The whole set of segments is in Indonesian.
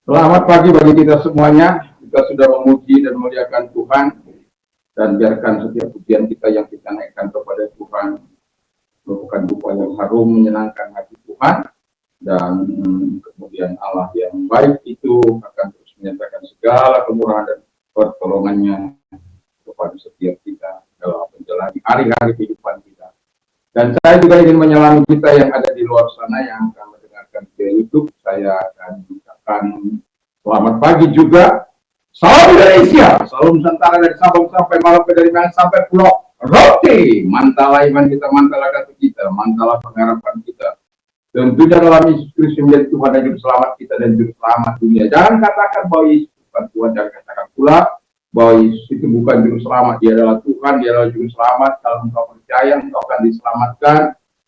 Selamat pagi bagi kita semuanya. Kita sudah memuji dan memuliakan Tuhan, dan biarkan setiap pujian kita yang kita naikkan kepada Tuhan merupakan duka yang harum menyenangkan hati Tuhan, dan kemudian Allah yang baik itu akan terus menyatakan segala kemurahan dan pertolongannya kepada setiap kita dalam menjalani hari-hari kehidupan kita. Dan saya juga ingin menyelami kita yang ada di luar sana yang akan mendengarkan video YouTube. Saya akan mengucapkan selamat pagi juga. Salam Indonesia, salam Nusantara dari Sabang sampai Maluku, dari Medan sampai Pulau Rote. Mantala iman kita, mantala kata kita, mantala pengharapan kita. Tentunya dalam Yesus Kristus menjadi Tuhan dan Juru Selamat kita dan Juru Selamat dunia. Jangan katakan bahwa Yesus bukan Tuhan, jangan katakan pula bahwa Yesus itu bukan Juru Selamat. Dia adalah Tuhan, dia adalah Juru Selamat. Kalau engkau percaya, engkau akan diselamatkan.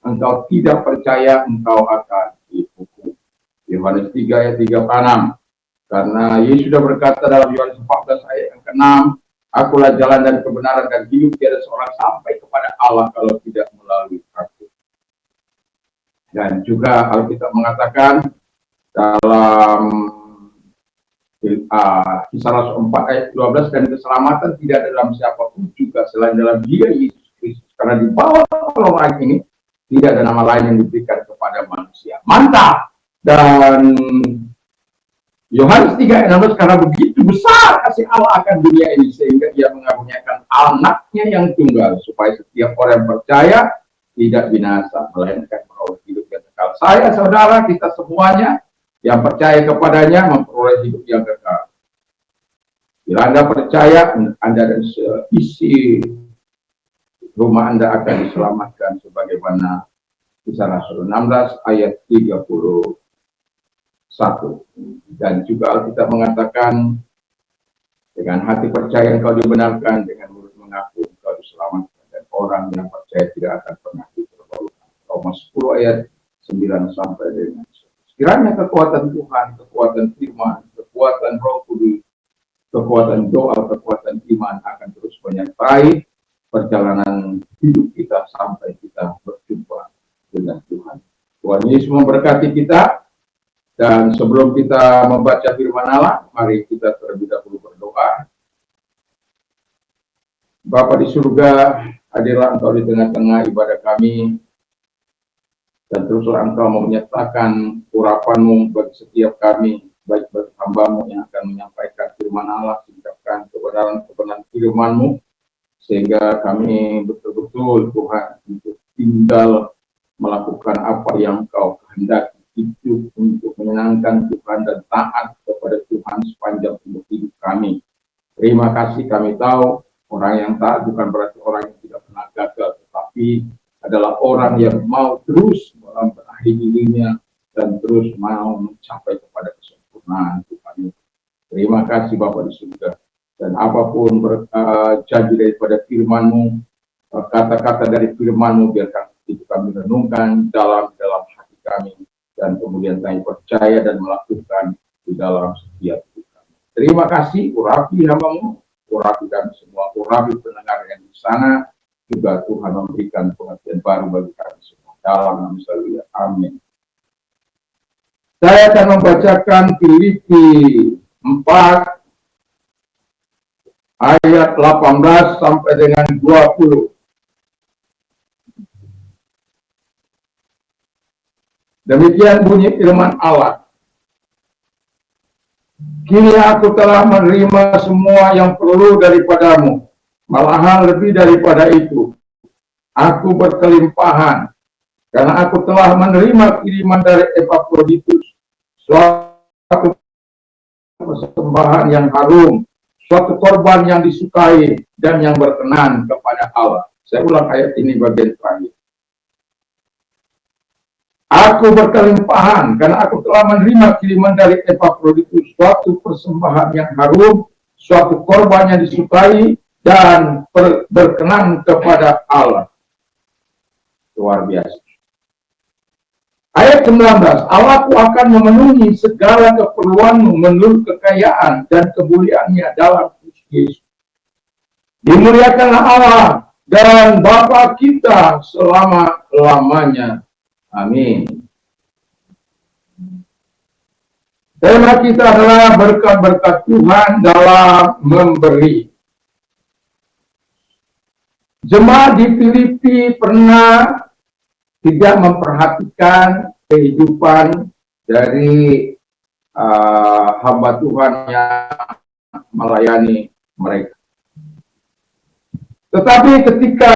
Engkau tidak percaya, engkau akan dihukum. Yohanes 3 ayat 36. Karena Yesus sudah berkata dalam Yohanes 14 ayat yang ke-6, Akulah jalan dan kebenaran dan hidup, tiada seorang sampai kepada Allah kalau tidak melalui aku. Dan juga Alkitab mengatakan dalam Kisah Rasul 4 ayat 12, dan keselamatan tidak ada dalam siapapun juga selain dalam Dia Yesus Kristus. Karena di bawah pertolongan ini tidak ada nama lain yang diberikan kepada manusia. Mantap! Dan Yohanes 3 ayat 16, karena begitu besar kasih Allah akan dunia ini sehingga Ia mengaruniakan anaknya yang tunggal supaya setiap orang yang percaya tidak binasa melainkan memperoleh hidup yang kekal. Saya, saudara, kita semuanya yang percaya kepadanya memperoleh hidup yang kekal. Bila Anda percaya, Anda dan seisi rumah Anda akan diselamatkan sebagaimana Kisah Rasul 16 ayat 31. Dan juga Alkitab mengatakan dengan hati percaya engkau dibenarkan, dengan mulut mengaku engkau diselamatkan, dan orang yang percaya tidak akan pernah dipermalukan. Roma 10 ayat 9 sampai dengan 11. Kiranya kekuatan Tuhan, kekuatan firman, kekuatan Roh Kudus, kekuatan doa, kekuatan iman akan terus menyertai perjalanan hidup kita sampai kita berjumpa dengan Tuhan. Tuhan Yesus memberkati kita. Dan sebelum kita membaca firman Allah, mari kita terlebih dahulu berdoa. Bapa di surga, hadirlah Engkau di tengah-tengah ibadah kami, dan teruslah Engkau menyatakan urapan-Mu bagi setiap kami, baik bagi hamba-Mu yang akan menyampaikan firman Allah, singkapkan kebenaran firman-Mu, sehingga kami betul-betul Tuhan untuk tinggal melakukan apa yang Engkau kehendaki, hidup untuk menyenangkan Tuhan dan taat kepada Tuhan sepanjang umur hidup kami. Terima kasih, kami tahu orang yang taat bukan berarti orang yang tidak pernah gagal, tetapi adalah orang yang mau terus membenahi dirinya dan terus mau mencapai kepada kesempurnaan Tuhan. Terima kasih Bapa di surga. Dan apapun janji daripada firman-Mu, kata-kata dari firman-Mu, biarkan itu kami renungkan dalam hati kami, dan kemudian kami percaya dan melakukan di dalam setiap hidup kami. Terima kasih, urapi hamba-Mu, urapi kami semua, urapi pendengar yang di sana, juga Tuhan memberikan pengertian baru bagi kami semua. Dalam nama Yesus, amin. Saya akan membacakan Filipi 4 ayat 18 sampai dengan 20. Demikian bunyi firman Allah. Kini aku telah menerima semua yang perlu daripadamu, malahan lebih daripada itu. Aku berkelimpahan, karena aku telah menerima kiriman dari Epafroditus, suatu persembahan yang harum, suatu korban yang disukai dan yang berkenan kepada Allah. Saya ulang ayat ini bagian terakhir. Aku berkelimpahan karena aku telah menerima kiriman dari Epafroditus, suatu persembahan yang harum, suatu korban yang disukai dan berkenan kepada Allah. Luar biasa. Ayat 19, Allahku akan memenuhi segala keperluanmu menurut kekayaan dan kemuliaannya dalam Kristus Yesus. Dimuliakanlah Allah dan Bapa kita selama-lamanya. Amin. Tema kita adalah berkat-berkat Tuhan dalam memberi. Jemaat di Filipi pernah tidak memperhatikan kehidupan dari hamba Tuhan yang melayani mereka. Tetapi ketika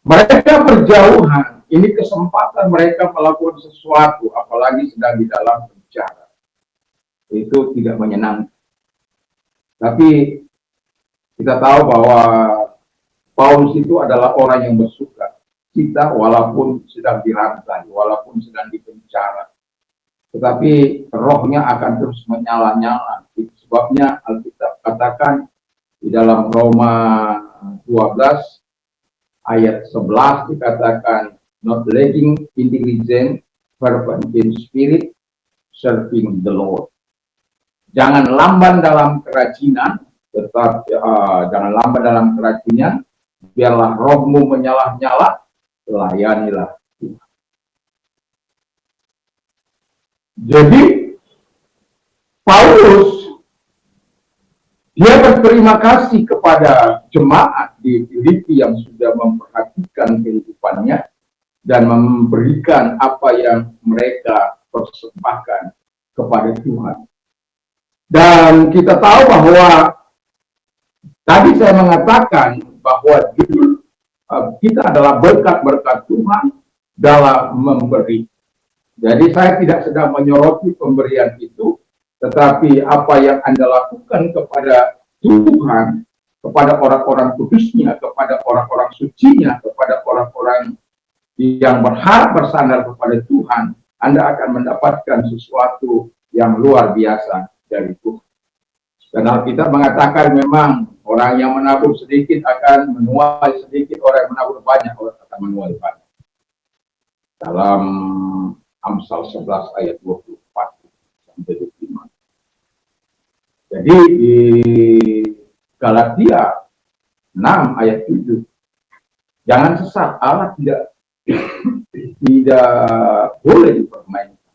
mereka berjauhan, ini kesempatan mereka melakukan sesuatu, apalagi sedang di dalam penjara. Itu tidak menyenangkan. Tapi kita tahu bahwa Paulus itu adalah orang yang bersuka cita walaupun sedang dirantai, walaupun sedang dipenjara. Tetapi rohnya akan terus menyala-nyala. Itu sebabnya Alkitab katakan di dalam Roma 12 ayat 11 dikatakan, not lacking intelligence, fervent in spirit, serving the Lord. Jangan lamban dalam kerajinan, jangan lamban dalam kerajinan, biarlah rohmu menyala-nyala, layanilah Tuhan. Jadi Paulus dia berterima kasih kepada jemaat di Filipi yang sudah memperhatikan kehidupannya dan memberikan apa yang mereka persembahkan kepada Tuhan. Dan kita tahu bahwa tadi saya mengatakan bahwa kita adalah berkat-berkat Tuhan dalam memberi. Jadi saya tidak sedang menyoroti pemberian itu, tetapi apa yang Anda lakukan kepada Tuhan, kepada orang-orang kudusnya, kepada orang-orang sucinya, kepada orang-orang yang berharap bersandar kepada Tuhan, Anda akan mendapatkan sesuatu yang luar biasa dari Tuhan. Karena kita mengatakan memang orang yang menabur sedikit akan menuai sedikit, orang yang menabur banyak orang akan menuai banyak. Dalam Amsal 11 ayat 24 sampai 25. Jadi di Galatia 6 ayat 7, jangan sesat, Allah tidak boleh dipermainkan.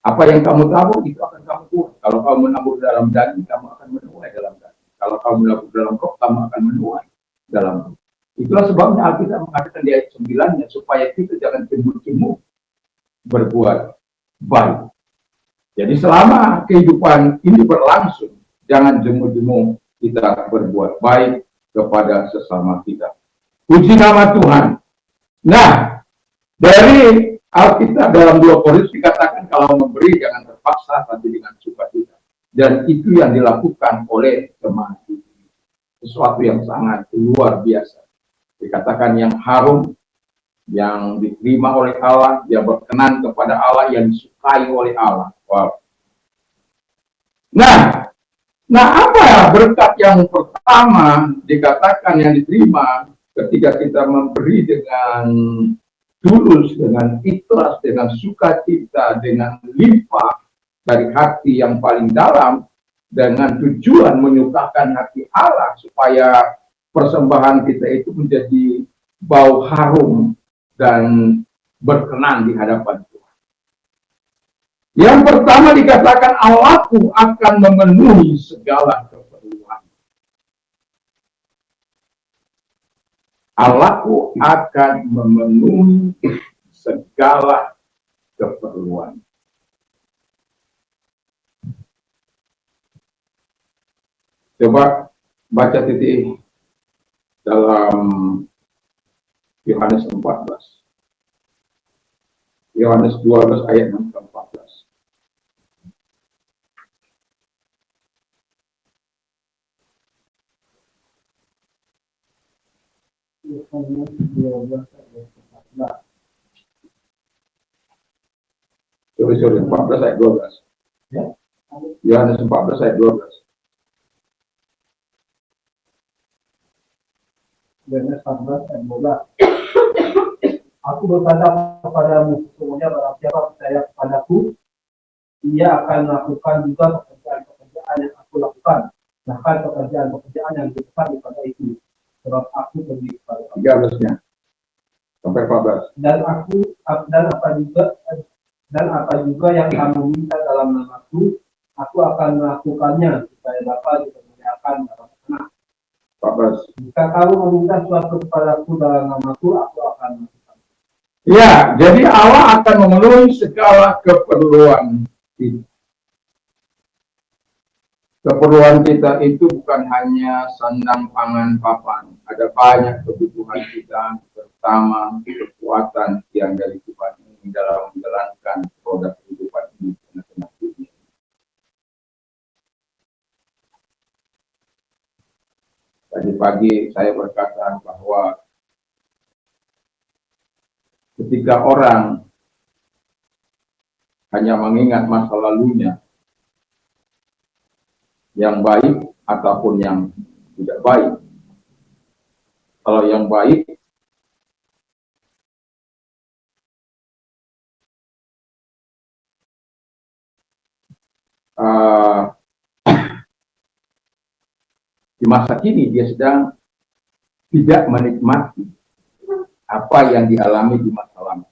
Apa yang kamu tabur itu akan kamu tuai. Kalau kamu menabur dalam daging, kamu akan menuai dalam daging. Kalau kamu menabur dalam roh, kamu akan menuai dalam roh. Itulah sebabnya Alkitab mengatakan di ayat 9-nya, supaya kita jangan cemburu-cemburu berbuat baik. Jadi selama kehidupan ini berlangsung, jangan jemu-jemu kita berbuat baik kepada sesama kita. Puji nama Tuhan. Nah, dari Alkitab dalam 2 Korintus dikatakan kalau memberi jangan terpaksa, tapi dengan sukacita. Dan itu yang dilakukan oleh jemaat ini. Sesuatu yang sangat luar biasa. Dikatakan yang harum, yang diterima oleh Allah, yang berkenan kepada Allah, yang disukai oleh Allah. Wow. Nah apa berkat yang pertama dikatakan yang diterima ketika kita memberi dengan tulus, dengan ikhlas, dengan sukacita, dengan limpah dari hati yang paling dalam, dengan tujuan menyukakan hati Allah supaya persembahan kita itu menjadi bau harum dan berkenan di hadapan Tuhan. Yang pertama dikatakan Allahku akan memenuhi segala keperluan. Allahku akan memenuhi segala keperluan. Coba baca titik dalam Yohanes 14. Yohanes 12 ayat 6 ke 14. Yohanes 12 ayat 14. Sorry, 14 ayat 12. Ya. Yohanes 14 ayat 12. Yohanes 14 ayat 12. Aku berkata kepadamu, sesungguhnya barang siapa percaya kepadaku, ia akan melakukan juga pekerjaan-pekerjaan yang aku lakukan, bahkan pekerjaan-pekerjaan yang lebih besar daripada itu, sebab aku pergi kepada Allah. Sampai 14. Dan Dan apa juga yang kamu minta dalam namaku, aku akan melakukannya, supaya Bapa dipermuliakan dalam Anak. Jika kamu meminta sesuatu kepadaku dalam namaku, aku akan melakukan. Ya, jadi Allah akan memenuhi segala keperluan kita. Keperluan kita itu bukan hanya sandang, pangan, papan. Ada banyak kebutuhan kita, terutama kekuatan yang dari Tuhan ini dalam menjalankan roda kehidupan ini. Tadi pagi saya berkata bahwa ketika orang hanya mengingat masa lalunya, yang baik ataupun yang tidak baik. Kalau yang baik, di masa kini dia sedang tidak menikmati apa yang dialami di masa lalu.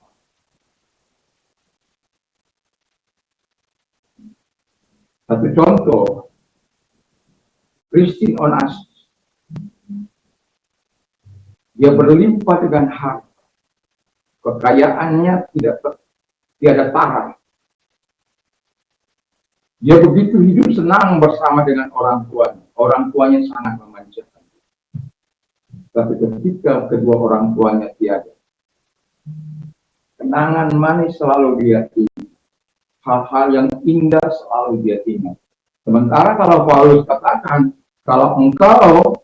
Satu contoh, Christine Onassis, dia berlimpah dengan harta, kekayaannya tiada tara. Dia begitu hidup senang bersama dengan orang tuanya sangat memanjakan. Tapi ketika kedua orang tuanya tiada, kenangan manis selalu dia ingat, hal-hal yang indah selalu dia ingat. Sementara kalau Paulus katakan, kalau engkau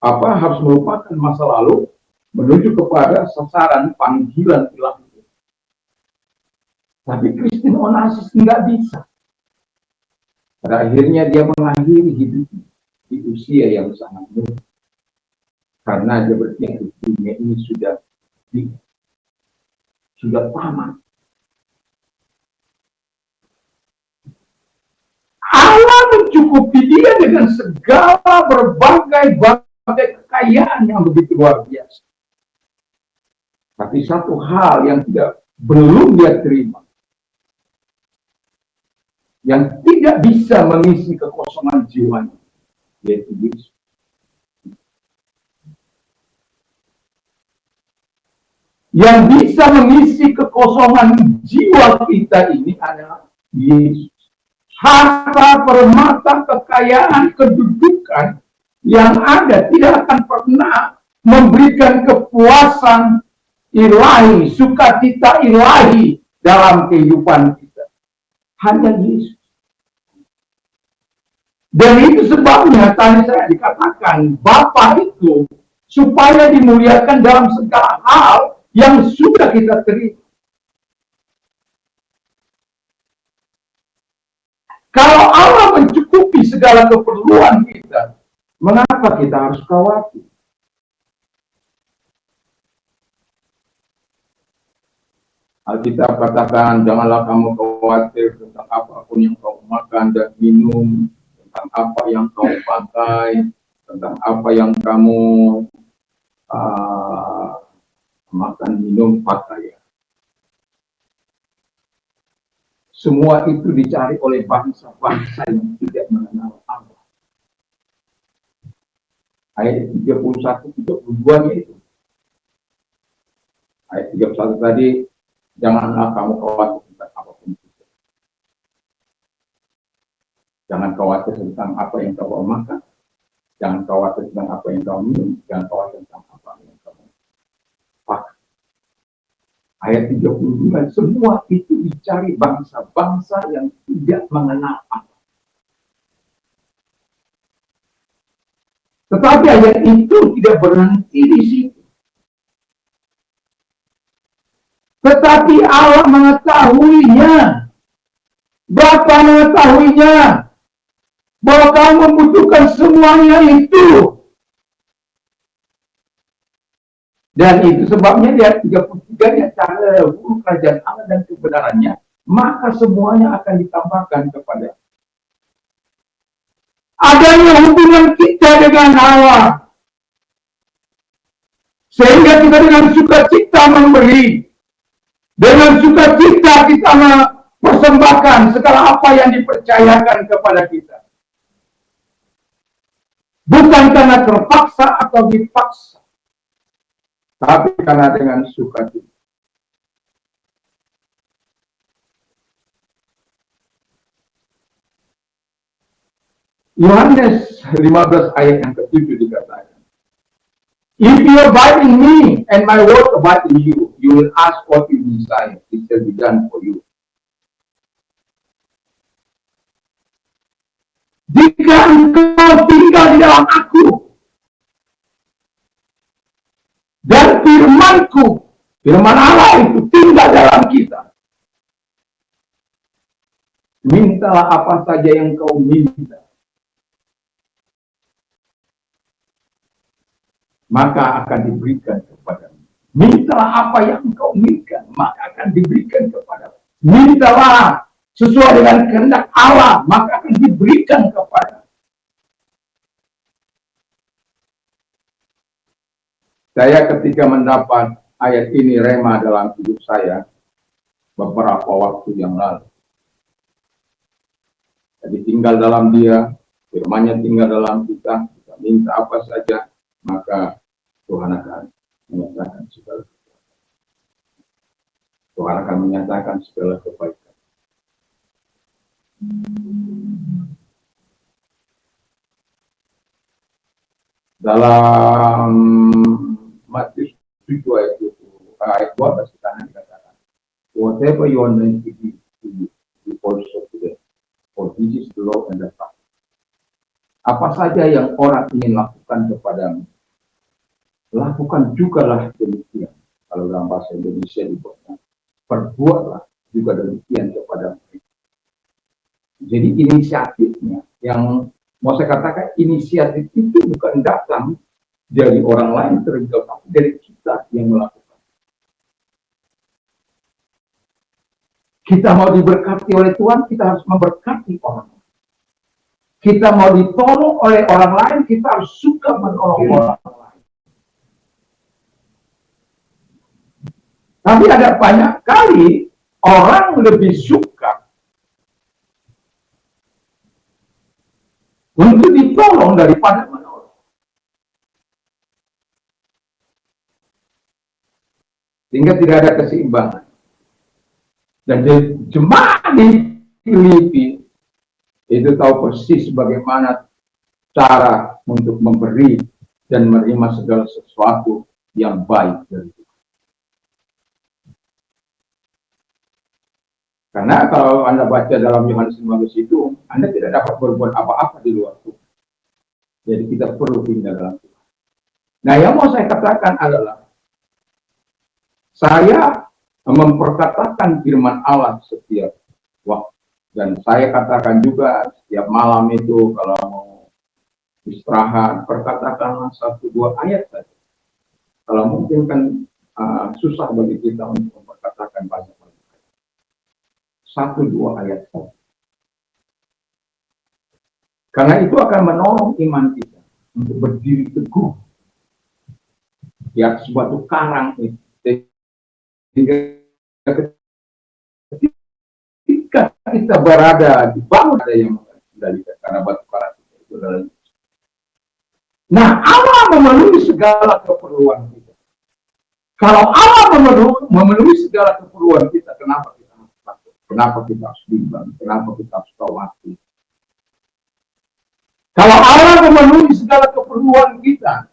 harus melupakan masa lalu menuju kepada sasaran panggilan ilahi. Tapi Christine Onassis tidak bisa. Pada akhirnya dia mengakhiri hidup di usia yang sangat muda. Karena dia berpikir dunia ini sudah tamat. Allah mencukupi dia dengan segala berbagai kekayaan yang begitu luar biasa. Tapi satu hal yang belum dia terima, yang tidak bisa mengisi kekosongan jiwanya, yaitu Yesus. Yang bisa mengisi kekosongan jiwa kita ini adalah Yesus. Harta, permata, kekayaan, kedudukan yang ada tidak akan pernah memberikan kepuasan ilahi, sukacita ilahi dalam kehidupan kita. Hanya Yesus. Dan itu sebabnya tadi saya dikatakan Bapa itu supaya dimuliakan dalam segala hal yang sudah kita terima. Kalau Allah mencukupi segala keperluan kita, mengapa kita harus khawatir? Alkitab katakan, janganlah kamu khawatir tentang apapun yang kau makan dan minum, tentang apa yang kau pakai, tentang apa yang kamu makan, minum, pakai. Semua itu dicari oleh bangsa-bangsa yang tidak mengenal Allah. Ayat 31-32 itu. Ayat 31 tadi, janganlah kamu khawatir tentang apapun itu. Jangan khawatir tentang apa yang kau makan. Jangan khawatir tentang apa yang kau minum. Jangan khawatir tentang apa yang kau pakai. Ayat 32, semua itu dicari bangsa-bangsa yang tidak mengenal Allah. Tetapi ayat itu tidak berhenti di situ. Tetapi Allah mengetahuinya. Bapa mengetahuinya. Bahwa kamu membutuhkan semuanya itu. Dan itu sebabnya di ayat 33-nya cara dahulu kerajaan Allah dan kebenarannya, maka semuanya akan ditambahkan kepada. Adanya hubungan kita dengan Allah. Sehingga kita dengan sukacita memberi. Dengan sukacita kita mempersembahkan segala apa yang dipercayakan kepada kita. Bukan karena terpaksa atau dipaksa, tapi karena dengan sukacita. Yohanes 15 ayat yang ke-7 dikatakan, "If you abide in me and my word abide in you, you will ask what you desire, it shall be done for you." Jika engkau tinggal di dalam aku dan firmanku, firman Allah itu tinggal dalam kita, mintalah apa saja yang kau minta, maka akan diberikan kepadamu. Mintalah apa yang kau inginkan, maka akan diberikan kepadamu. Mintalah sesuai dengan kehendak Allah, maka akan diberikan kepada. Saya ketika mendapat ayat ini rema dalam hidup saya beberapa waktu yang lalu. Jadi tinggal dalam Dia, firman-Nya tinggal dalam kita, kita minta apa saja, maka Tuhan akan menyatakan segala kebaikan. Tuhan akan menyatakan segala kebaikan. Dalam Matius 7 ayat 12 kita dikatakan, "Whatever you want to do, you also today, for this is the law and the prophet." Apa saja yang orang ingin lakukan kepadamu, lakukan jugalah demikian. Kalau dalam bahasa Indonesia dibuatnya, perbuatlah juga demikian kepada mereka. Jadi inisiatifnya, yang mau saya katakan, inisiatif itu bukan datang dari orang lain terlebih dahulu, tapi dari kita yang melakukan. Kita mau diberkati oleh Tuhan, kita harus memberkati orang. Kita mau ditolong oleh orang lain, kita harus suka menolong orang lain. Tapi ada banyak kali orang lebih suka untuk ditolong daripada menolong. Sehingga tidak ada keseimbangan. Dan jemaat di Filipi itu tahu persis bagaimana cara untuk memberi dan menerima segala sesuatu yang baik dari Tuhan. Karena kalau Anda baca dalam Yohanes 15 itu, Anda tidak dapat berbuat apa-apa di luar Tuhan. Jadi kita perlu tinggal dalam Tuhan. Nah, yang mau saya katakan adalah, saya memperkatakan firman Allah setiap waktu. Dan saya katakan juga setiap malam itu kalau mau istirahat, perkatakanlah 1-2 ayat saja. Kalau mungkin kan susah bagi kita untuk memperkatakan banyak ayat. 1-2 ayat saja. Karena itu akan menolong iman kita untuk berdiri teguh di atas suatu karang itu. Ketika kita berada di bawah, ada yang mengendalikan karena batu karang itu adalah. Nah, Allah memenuhi segala keperluan kita. Kalau Allah memenuhi segala keperluan kita, kenapa kita harus takut? Kenapa kita harus bimbang? Kenapa kita harus khawatir? Kalau Allah memenuhi segala keperluan kita,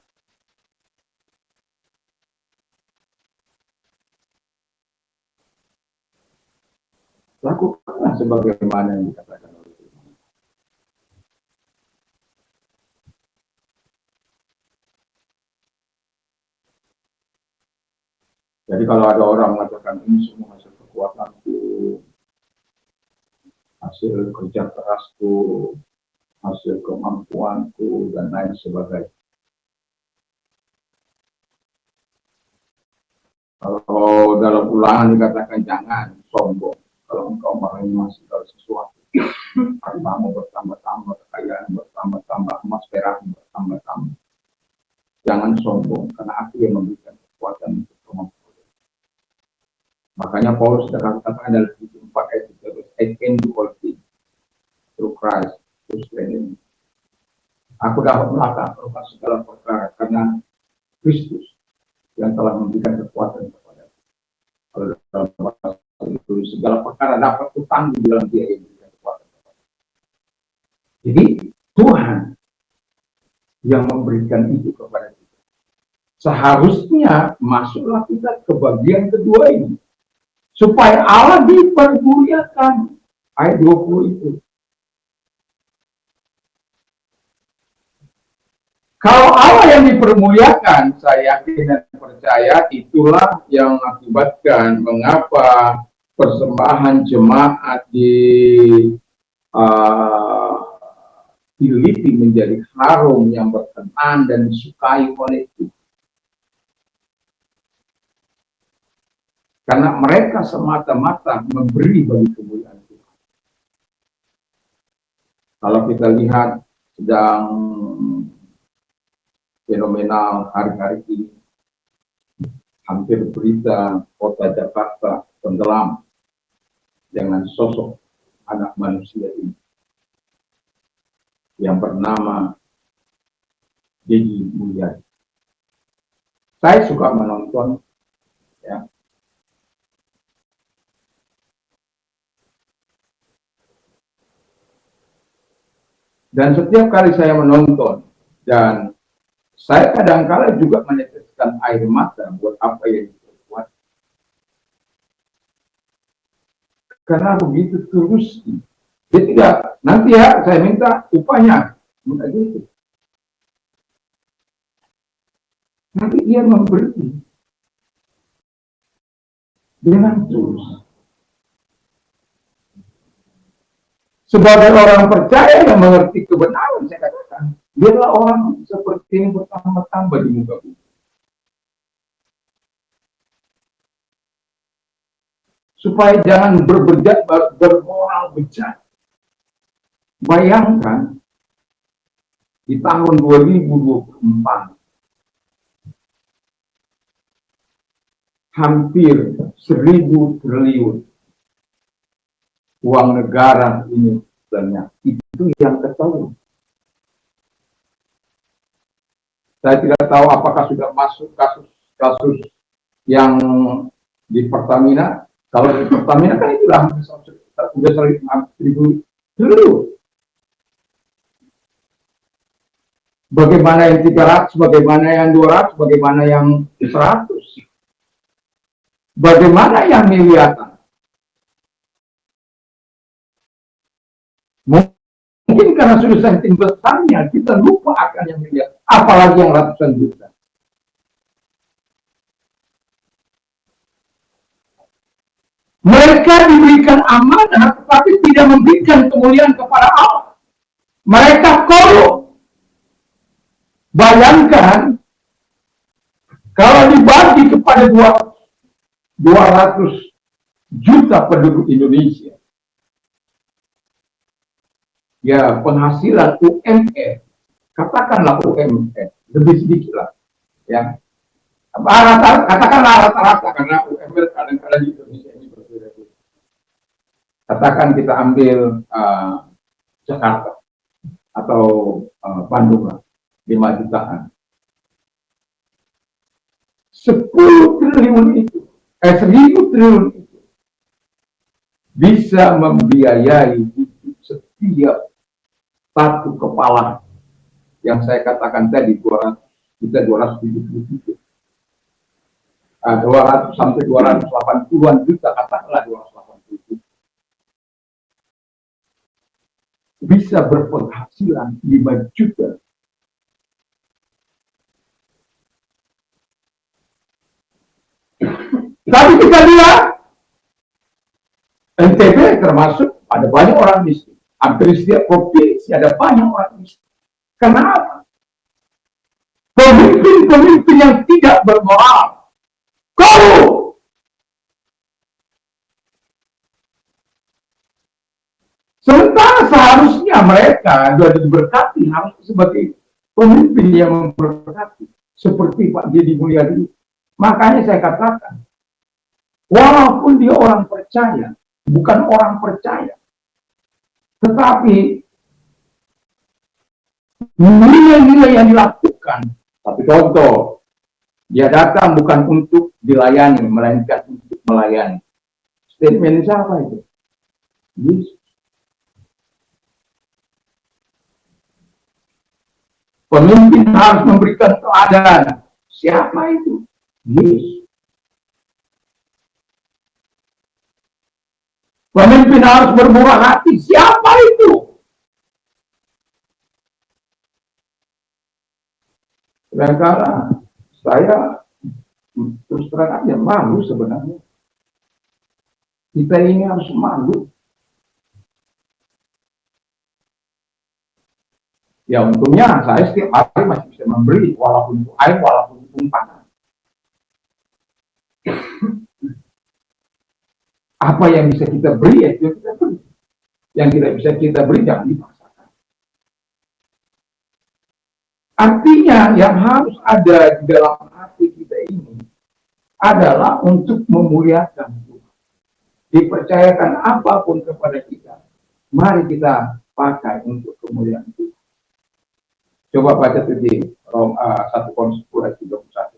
lakukanlah sebagaimana yang dikatakan oleh Tuhan. Jadi kalau ada orang mengatakan ini semua hasil kekuatanku, hasil kerja kerasku, hasil kemampuanku, dan lain sebagainya. Kalau dalam Ulangan dikatakan jangan sombong. Kalau engkau menerima segala sesuatu, hartamu bertambah-tambah, kekayaan bertambah-tambah, emas perak bertambah-tambah. Jangan sombong, karena Aku yang memberikan kekuatan untuk kamu. Makanya Paulus sudah katakan dalam 4 ayat 13, I can do all things through Christ who strengthens me. Aku dapat melakukan segala perkara karena Kristus yang telah memberikan kekuatan kepada aku. Kalau dalam bahasa itu segala perkara dapat kutanggung dalam Dia yang memberikan kekuatan kepada aku. Jadi Tuhan yang memberikan itu kepada kita. Seharusnya masuklah kita ke bagian kedua ini. Supaya Allah dipermuliakan. Ayat 20 itu. Kalau Allah yang dipermuliakan, saya yakin dan percaya itulah yang mengakibatkan mengapa persembahan jemaat di Filipi menjadi harum yang berkenan dan disukai oleh Tuhan. Karena mereka semata-mata memberi bagi kemuliaan Tuhan. Kalau kita lihat sedang fenomenal hari-hari ini, hampir berita kota Jakarta tenggelam dengan sosok anak manusia ini yang bernama Deddy Mulyadi. Saya suka menonton, ya. Dan setiap kali saya menonton, dan saya kadang-kala juga meneteskan air mata buat apa yang diperbuat. Karena begitu tulus. Dia tidak, nanti ya saya minta upahnya. Minta gitu. Nanti dia memberi dengan tulus. Sebagai orang percaya yang mengerti kebenaran, saya katakan, biarlah orang seperti ini bertambah-tambah di muka bumi. Supaya jangan bermoral bejat. Bayangkan, di tahun 2024, hampir 1.000 triliun uang negara ini banyak. Itu yang ketahui. Saya tidak tahu apakah sudah masuk kasus yang di Pertamina. Kalau di Pertamina kan itu sudah 1.000 triliun. Bagaimana yang 300, bagaimana yang 200, bagaimana yang 100. Bagaimana yang miliaran. Mungkin karena sudah saking besarnya, kita lupa akan yang miliar. Apalagi yang ratusan juta. Mereka diberikan amanah, tetapi tidak memberikan kemuliaan kepada Allah. Mereka korup. Bayangkan, kalau dibagi kepada 200 juta penduduk Indonesia, ya penghasilan UMR, katakanlah UMR, lebih sedikit lah, ya. Katakanlah rata-rata, karena UMR kadang-kadang di Indonesia ini berbeda-beda. Katakan kita ambil Jakarta atau Bandung lah, 5 jutaan. 10 triliun itu, 1.000 triliun itu bisa membiayai setiap satu kepala yang saya katakan tadi 200 sampai 280-an juta, katakanlah 280 bisa berpenghasilan 5 juta. Tapi kita lihat NTB termasuk ada banyak orang miskin. Hampir setiap provinsi ada banyak orang miskin. Kenapa? Pemimpin-pemimpin yang tidak bermoral, korup. Sementara seharusnya mereka sudah diberkati, harus sebagai pemimpin yang memberkati, seperti Pak Deddy Mulyadi. Makanya saya katakan, Walaupun dia orang percaya, bukan orang percaya, tetapi nilai-nilai yang dilakukan. Tapi contoh, dia datang bukan untuk dilayani, melainkan untuk melayani. Statement siapa itu? Yesus. Pemimpin harus memberikan teladan. Siapa itu? Yesus. Pemimpin harus bermurah hati. Siapa itu? Karena saya terus terang aja malu sebenarnya. Kita ini harus malu. Ya untungnya saya setiap hari masih bisa memberi, walaupun itu air, walaupun itu panas. Apa yang bisa kita beri, ya kita beri. Yang tidak bisa kita beri, jangan dipaksakan. Artinya yang harus ada di dalam hati kita ini adalah untuk memuliakan Tuhan. Dipercayakan apapun kepada kita, mari kita pakai untuk kemuliaan Tuhan. Coba baca itu di 1 Korintus 10 ayat 31.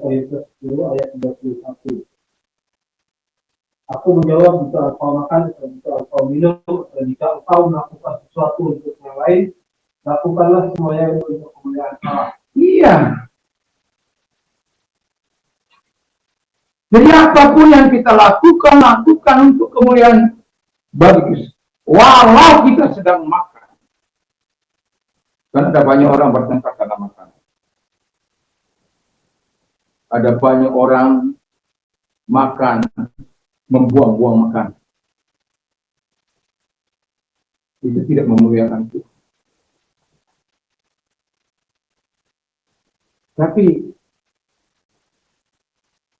Korintus 10 ayat 31. Aku menjawab, jika engkau makan, jika engkau minum, dan jika engkau melakukan sesuatu untuk yang lain, lakukanlah semuanya untuk kemuliaan Allah. Iya. Jadi apapun yang kita lakukan untuk kemuliaan bagi Kristus. Walau kita sedang makan. Karena ada banyak orang bertengkar karena makan. Ada banyak orang makan, membuang-buang makan. Itu tidak memuliakan Tuhan. Tapi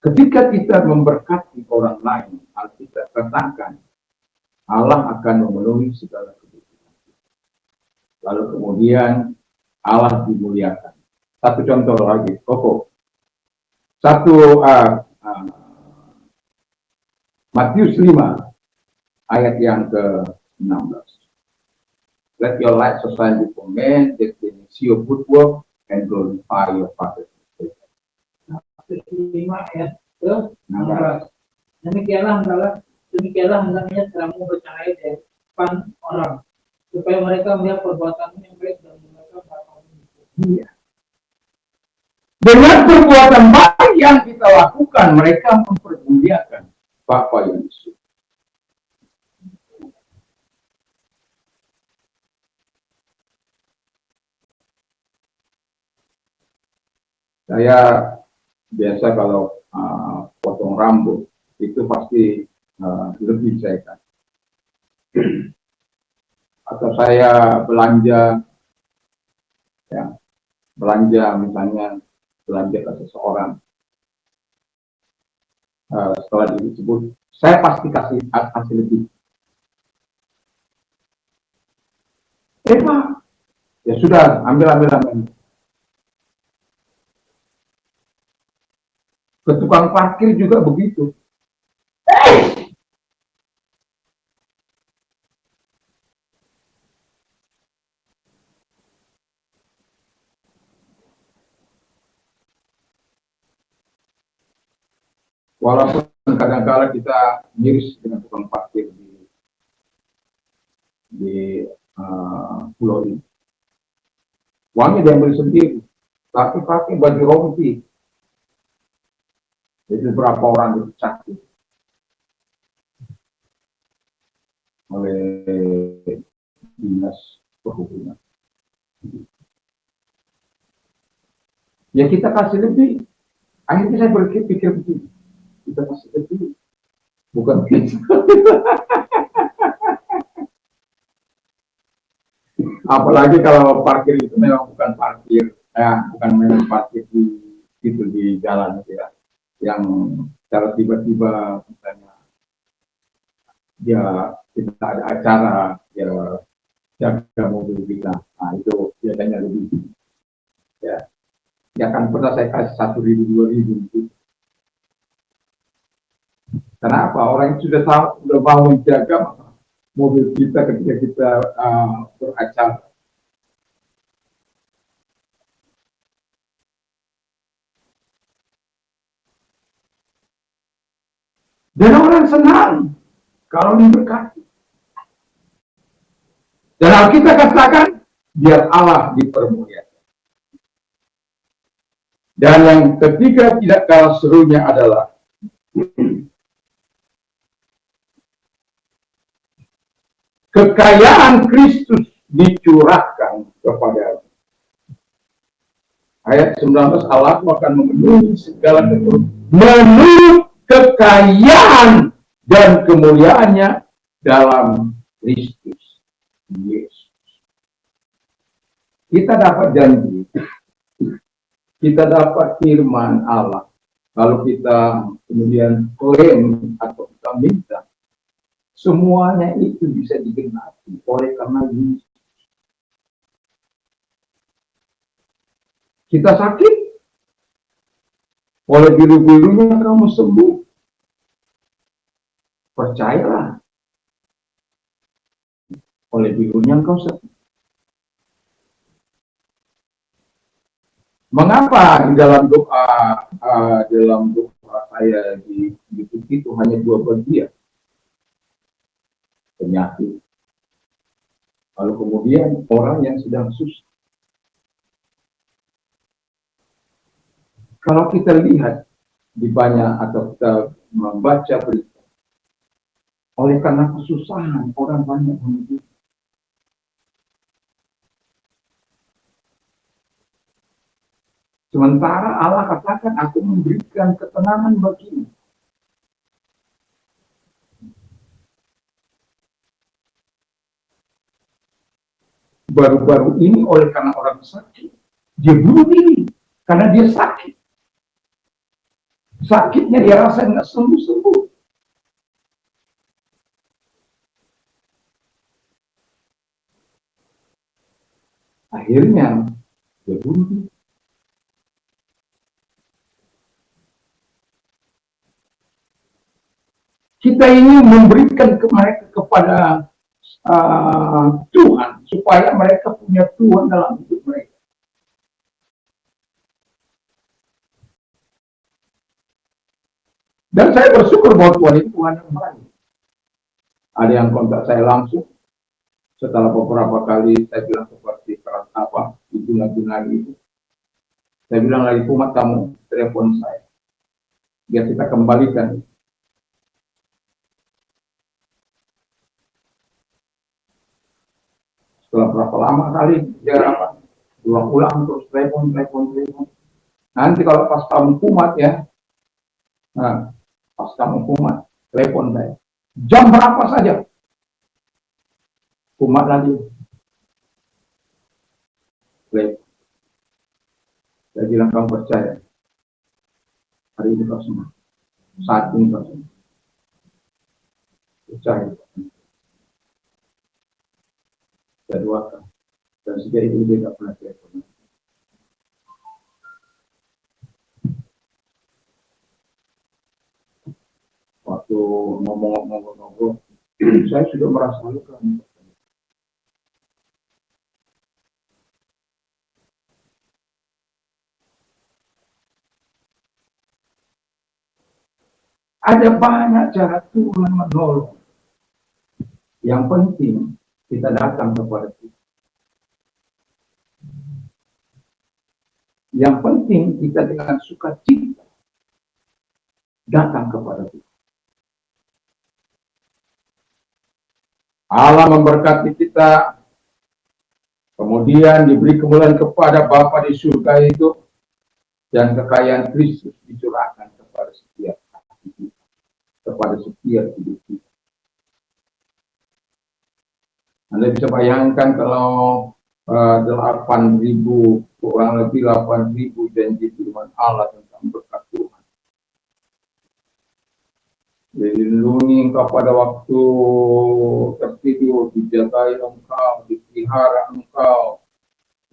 ketika kita memberkati orang lain, kita katakan Allah akan memenuhi segala kebutuhan. Lalu kemudian Allah dimuliakan. Satu contoh lagi, Matius 5 ayat yang ke-16. Let your light so shine before men that they may see your good work and glorify your Father. Matius 5 ayat ke-16. Demikianlah hendaknya terangmu bercahaya di depan orang, supaya mereka melihat perbuatanmu yang baik dan mereka melakukannya. Iya. Dengan perbuatan baik yang kita lakukan, mereka mempermuliakan Bapa yang di surga. Saya biasa kalau potong rambut itu pasti lebih saya kan. Atau saya belanja, ya, misalnya belanja ke seseorang, setelah disebut, saya pasti kasih lebih. Pak, ya sudah, ambil. Ke tukang parkir juga begitu. Walaupun kadang-kadang kita miris dengan tukang parkir di pulau ini. Uangnya diambil sendiri, tapi pakai baju rompi. Jadi berapa orang dipecat oleh dinas perhubungan. Ya kita kasih lebih. Akhirnya saya berpikir begini, kita kasih lebih, bukan kita. Apalagi kalau parkir itu memang bukan parkir, bukan memang parkir di jalan itu ya, yang secara tiba-tiba misalnya ya kita ada acara ya jaga mobil kita, nah itu ya Ya kan pernah saya kasih 1.000, 2.000 gitu. Kenapa? Orang itu sudah tahu, sudah mau menjaga mobil kita ketika kita beracara. Dan orang senang kalau diberkati. Dan Alkitab katakan, biar Allah dipermuliakan. Dan yang ketiga tidak kalah serunya adalah kekayaan Kristus dicurahkan kepada ayat 19, Allah akan memenuhi segala keperluan menurut kekayaan dan kemuliaannya dalam Kristus Yesus. Kita dapat janji, kita dapat firman Allah. Kalau kita kemudian klaim atau kita minta, semuanya itu bisa digenapi oleh karena Yesus. Kita sakit, oleh biru-birunya kamu sembuh. Percayalah, oleh birunya engkau sembuh. Mengapa di dalam doa saya di YouTube itu hanya 2 bagian? Penyakit. Lalu kemudian orang yang sedang susah. Kalau kita lihat di banyak atau kita membaca berita, oleh karena kesusahan orang banyak meninggal. Sementara Allah katakan, aku memberikan ketenangan bagimu. Baru-baru ini oleh karena orang sakit, dia bunuh diri karena dia sakit. Sakitnya dia rasa nggak sembuh-sembuh. Akhirnya dia bunuh diri. Kita ini memberikan ke mereka kepada Tuhan, supaya mereka punya Tuhan dalam hidup mereka. Dan saya bersyukur bahwa Tuhan itu Tuhan yang baik. Ada yang kontak saya langsung, setelah beberapa kali saya bilang seperti keras apa, itu lagi itu. Saya bilang lagi, Umat kamu telepon saya, biar kita kembalikan. Setelah berapa lama kali dia ulang-ulang terus telepon. Nanti kalau pas kamu kumat ya, pas kamu kumat, telepon saya. Jam berapa saja? Kumat lagi. Telepon. Saya bilang kamu percaya. Hari ini kau semua. Saat ini kau semua. Percaya. Saya doakan. Dan sejak itu dia tidak pernah telepon. Waktu ngomong-ngomong, saya sudah merasa luka. Ada banyak cara Tuhan menolong. Yang penting kita datang kepada Tuhan. Yang penting kita dengan sukacita datang kepada Tuhan. Allah memberkati kita, kemudian diberi kemuliaan kepada Bapa di surga itu, dan kekayaan Kristus dicurahkan kepada setiap hati kita, kepada setiap hidup kita. Anda bisa bayangkan kalau 8.000, kurang lebih 8.000 janji firman Allah tentang berkat Tuhan. Dilindungi engkau pada waktu tertidur, dijagai engkau, dipelihara engkau,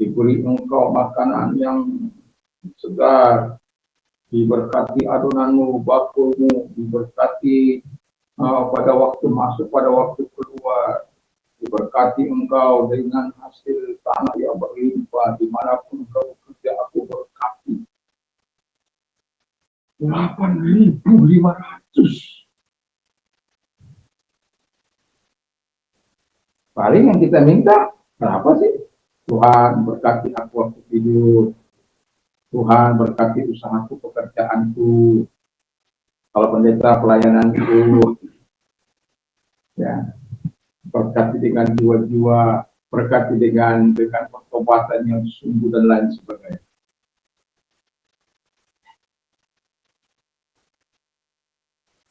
diberi engkau makanan yang segar, diberkati adonanmu, bakulmu, diberkati pada waktu masuk, pada waktu keluar, diberkati engkau dengan hasil tanah yang berlimpah, dimanapun engkau bekerja, aku berkati. 8.500. Paling yang kita minta berapa sih? Tuhan berkati aku waktu tidur. Tuhan berkati usahaku, pekerjaanku. Kalau pendeta pelayananku. Ya. Berkati dengan jiwa-jiwa, berkati dengan pertobatan yang sungguh dan lain sebagainya.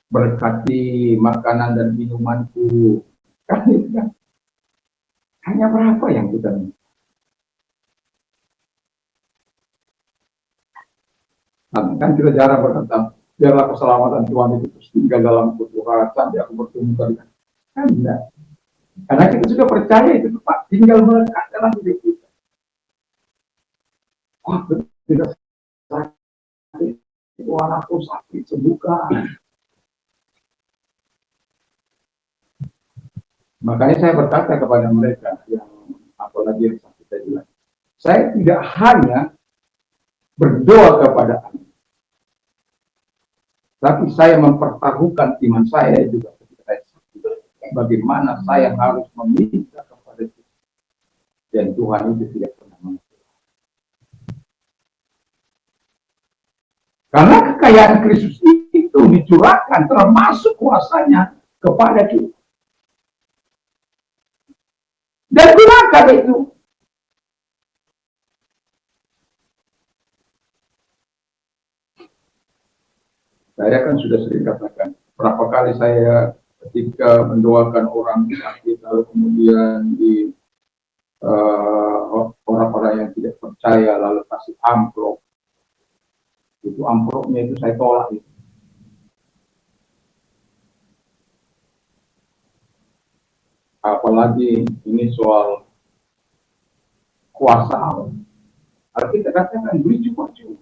Berkati makanan dan minumanku. Kan itu kan. Hanya berapa yang kita minta? Kan kita jarang berkata, biarlah keselamatan Tuhan itu terus tinggal dalam Tuhan sampai aku bertemu dengan. Kan enggak. Karena kita sudah percaya itu Pak, tinggal melekat dalam hidup kita. Wah, tidak sakit. Tuhan aku sakit, sembuhkan. Makanya saya berkata kepada mereka yang apalagi yang sakit tadi, saya tidak hanya berdoa kepada Allah, tapi saya mempertaruhkan iman saya juga ketika saya sakit. Bagaimana saya harus meminta kepada Tuhan, dan Tuhan itu tidak pernah menolak. Karena kekayaan Kristus itu dicurahkan termasuk kuasanya kepada kita. Dan gunakan itu. Saya kan sudah sering katakan, berapa kali saya ketika mendoakan orang sakit, lalu kemudian di orang-orang yang tidak percaya, lalu kasih amplop. Itu amplopnya itu saya tolak. Itu. Apalagi ini soal kuasa Allah. Kita katakan beri cuma-cuma.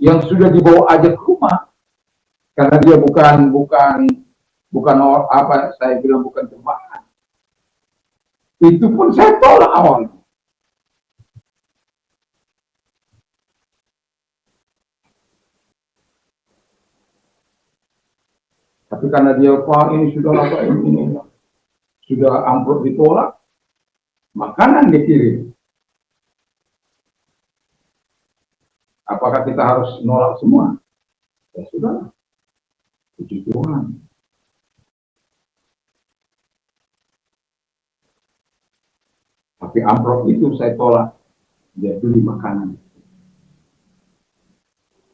Yang sudah dibawa aja ke rumah, karena dia bukan apa saya bilang bukan jemaat. Itu pun saya tolak awalnya. Tapi karena dia Pak ini sudah apa ini sudah amplop ditolak, makanan dikirim. Apakah kita harus nolak semua? Ya sudah, puji Tuhan. Tapi amplop itu saya tolak. Dia beli makanan,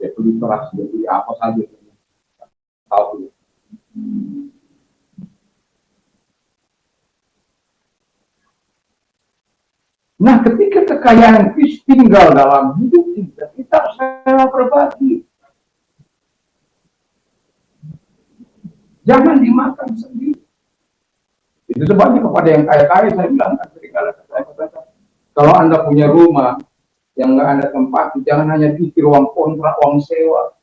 dia beli beras, dia beli apa saja. Tahu. Nah, ketika kekayaan Kristus tinggal dalam hidup kita, kita harus rela berbagi. Jangan dimakan sendiri. Itu sebabnya kepada yang kaya-kaya saya bilang, kalau Anda punya rumah yang nggak Anda tempati, jangan hanya pikir uang kontrak, uang sewa.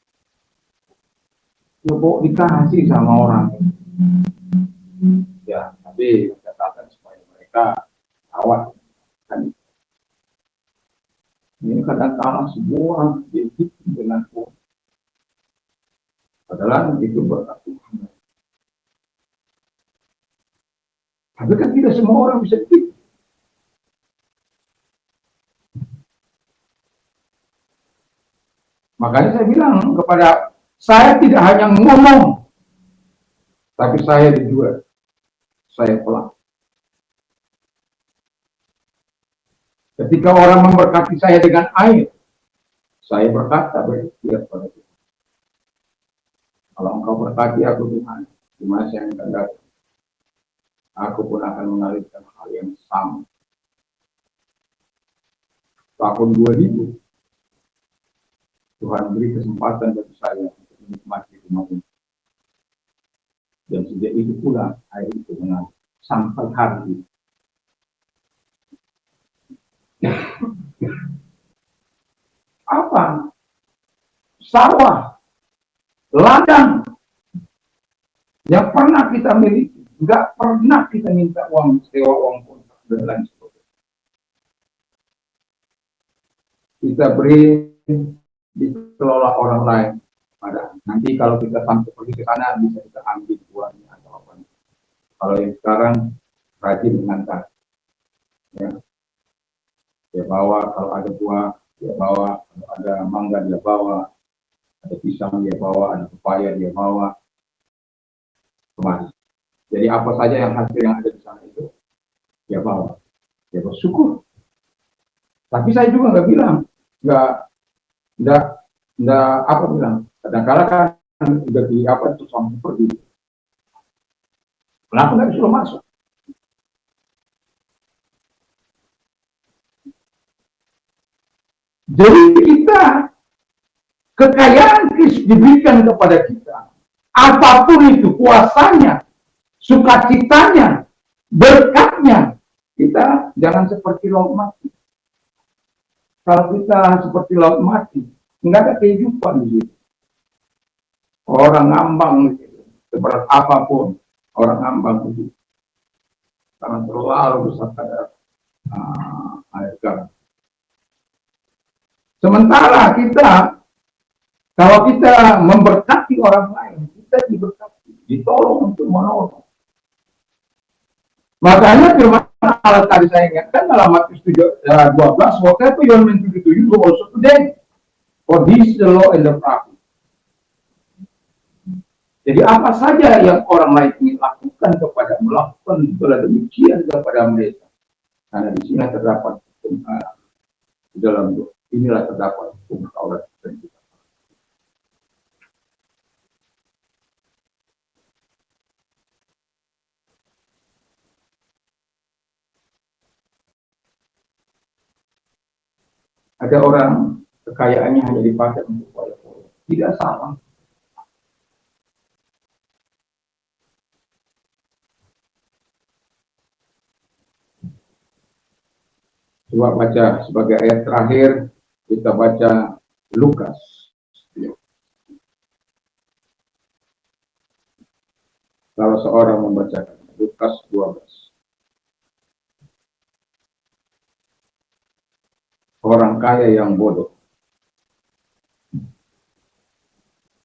Cukup dikasih sama orang. Ya, tapi catatan supaya mereka awat. Kan. Ini kadang-kadang semua orang hidup dengan Tuhan. Padahal itu berkat Tuhan. Tapi kan tidak semua orang bisa hidup. Makanya saya bilang kepada saya tidak hanya ngomong, tapi saya juga saya pelak. Ketika orang memberkati saya dengan air, saya berkata kepada Tuhan, kalau engkau berkati aku Tuhan, di masa yang akan datang, aku pun akan mengalirkan hal yang sama. Tahun 2000, Tuhan beri kesempatan bagi saya untuk menikmati rumah ini. Dan sejak itu pula air itu mengalir sampai hari ini. Apa? Sawah, ladang yang pernah kita miliki, nggak pernah kita minta uang sewa, uang kontrak dan lain sebagainya. Kita beri, dikelola orang lain. Ada nanti kalau kita sampai pergi ke sana bisa kita ambil uangnya atau apa. Kalau yang sekarang rajin mengantar, ya. Dia bawa, kalau ada buah dia bawa, kalau ada mangga dia bawa, ada pisang dia bawa, ada pepaya dia bawa kemari. Jadi apa saja yang hasil yang ada di sana itu dia bawa, dia bersyukur. Tapi saya juga nggak bilang, nggak apa bilang. Kadang-kadang kan udah di apa itu sampai pergi. Kenapa nggak disuruh masuk? Jadi kita, kekayaan Kristus diberikan kepada kita. Apapun itu, kuasanya, sukacitanya, berkatnya, kita jangan seperti laut mati. Kalau kita seperti laut mati, nggak ada kehidupan di situ. Orang ngambang di situ, seberat apapun, orang ngambang di situ. Karena terlalu besar kadar air garam. Sementara kita, kalau kita memberkati orang lain, kita diberkati, ditolong untuk menolong. Makanya firman Allah tadi saya ingatkan dalam Matius 12, whatever you are meant to do, you do also today. For this is the law and the prophet. Jadi apa saja yang orang lain ingin lakukan kepada melakukan itulah demikian kepada mereka. Karena di sini terdapat di dalam inilah terdapat hukum Taurat dan kita. Ada orang kekayaannya hanya dipakai untuk foya-foya. Tidak salah. Coba baca sebagai ayat terakhir, kita baca Lukas. Kalau seorang membacakan Lukas 12. Orang kaya yang bodoh.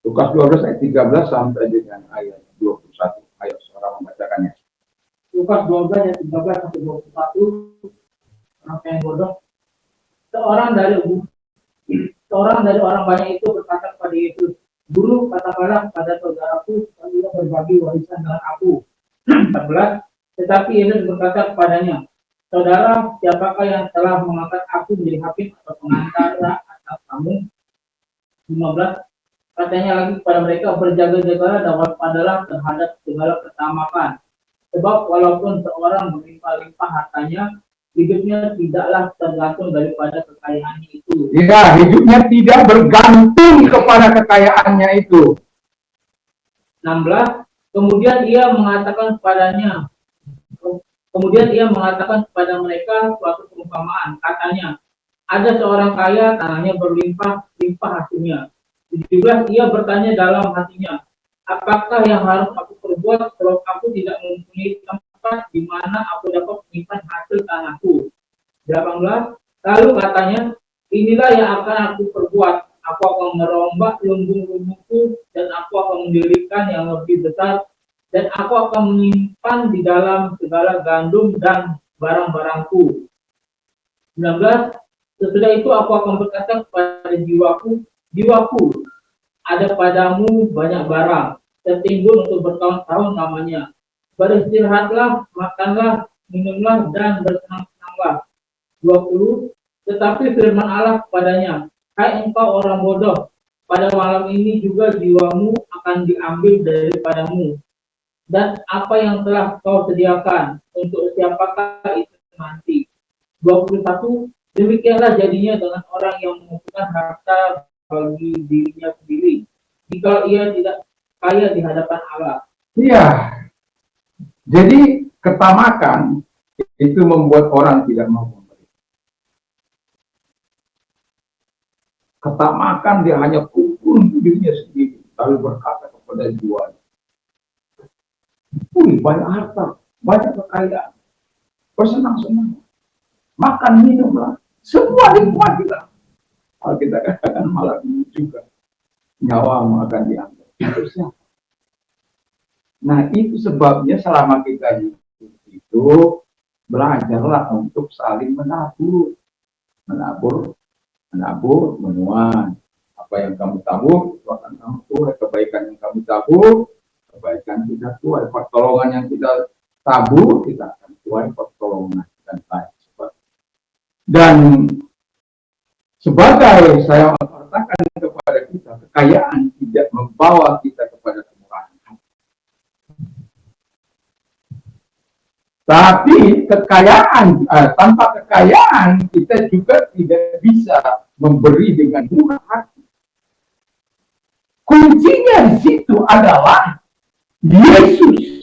Lukas 12 ayat 13 sampai dengan ayat 21. Ayo seorang membacakannya. Lukas 12 ayat 13 sampai 21. Orang kaya yang bodoh. Seorang dari orang banyak itu berkata kepada Yesus, Guru, katakanlah pada saudaraku supaya ia berbagi warisan dengan aku. 14. Tetapi Yesus berkata kepadanya, Saudara, siapakah yang telah mengangkat aku menjadi hakim atau pengantara atas kamu? 15. Katanya lagi kepada mereka, berjaga-jagalah dan waspadalah terhadap segala ketamakan. Sebab walaupun seorang berlimpah-limpah hartanya, hidupnya tidaklah tergantung daripada kekayaannya itu. Ya, hidupnya tidak bergantung kepada kekayaannya itu. 16. Kemudian ia mengatakan kepada mereka suatu perumpamaan. Katanya, ada seorang kaya, tanahnya berlimpah-limpah hasilnya. 17. Ia bertanya dalam hatinya, apakah yang harus aku perbuat kalau aku tidak mempunyai tempat di mana aku dapat menyimpan hasil tanahku? 18. Lalu katanya, inilah yang akan aku perbuat. Aku akan merombak lumbung-lumbungku dan aku akan mendirikan yang lebih besar dan aku akan menyimpan di dalam segala gandum dan barang-barangku. 19. Sesudah itu aku akan berkata kepada jiwaku, ada padamu banyak barang, tertimbun untuk bertahun-tahun lamanya. Beristirahatlah, makanlah, minumlah, dan bersenang-senanglah. 20. Tetapi firman Allah kepadanya, hai engkau orang bodoh, pada malam ini juga jiwamu akan diambil daripadamu. Dan apa yang telah kau sediakan, untuk siapakah itu nanti? 21. Demikianlah jadinya dengan orang yang mengumpulkan harta bagi dirinya sendiri, jika ia tidak kaya di hadapan Allah. Iya. Jadi ketamakan itu membuat orang tidak mau memberi. Ketamakan dia hanya kurung dirinya sendiri, lalu berkata kepada jual, banyak harta, banyak kekayaan, bersenang-senang, makan minumlah, semua nikmatilah. Kita katakan malah ini juga nyawa akan diambil. Itu siapa? Nah, itu sebabnya selama kita hidup itu belajarlah untuk saling menabur, menuai. Apa yang kamu tabur itu akan kamu tuai. Kebaikan yang kamu tabur, kebaikan kita tuai. Pertolongan yang kita tabur, kita akan tuai pertolongan dan baik. Dan sebagai saya mengatakan kepada kita, kekayaan tidak membawa kita kepada kemurahan hati. Tapi kekayaan, tanpa kekayaan kita juga tidak bisa memberi dengan murah hati. Kuncinya di situ adalah Yesus.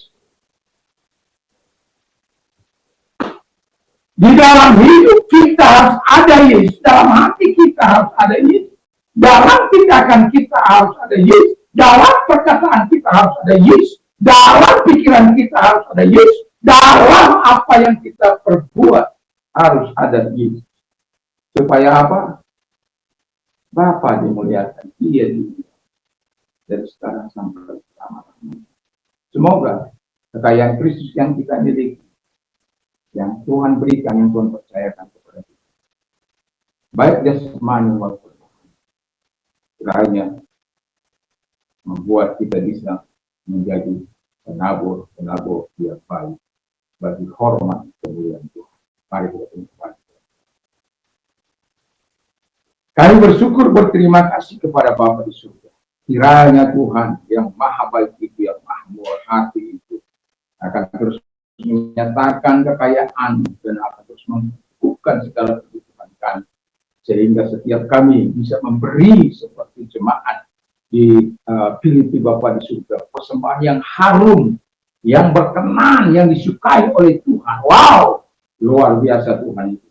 Di dalam hidup kita harus ada Yesus, dalam hati kita harus ada Yesus, dalam tindakan kita harus ada Yesus, dalam perkataan kita harus ada Yesus, dalam pikiran kita harus ada Yesus, dalam apa yang kita perbuat harus ada Yesus. Supaya apa? Bapa dimuliakan, Dia dimuliakan dari sekarang sampai selama-lamanya. Semoga kekayaan Kristus yang kita miliki, yang Tuhan berikan, yang Tuhan percayakan kepada kita, baik jasmani maupun rohani, kiranya membuat kita bisa menjadi penabur yang baik bagi hormat kemuliaan Tuhan. Mari kita tundukkan. Kami bersyukur, berterima kasih kepada Bapa di surga. Kiranya Tuhan yang maha baik itu, yang maha murah hati itu, akan terus menyatakan kekayaan dan akan terus mencukupan segala kebutuhan kami, sehingga setiap kami bisa memberi seperti jemaat di Filipi Bapa di surga, persembahan yang harum, yang berkenan, yang disukai oleh Tuhan. Wow, luar biasa Tuhan itu.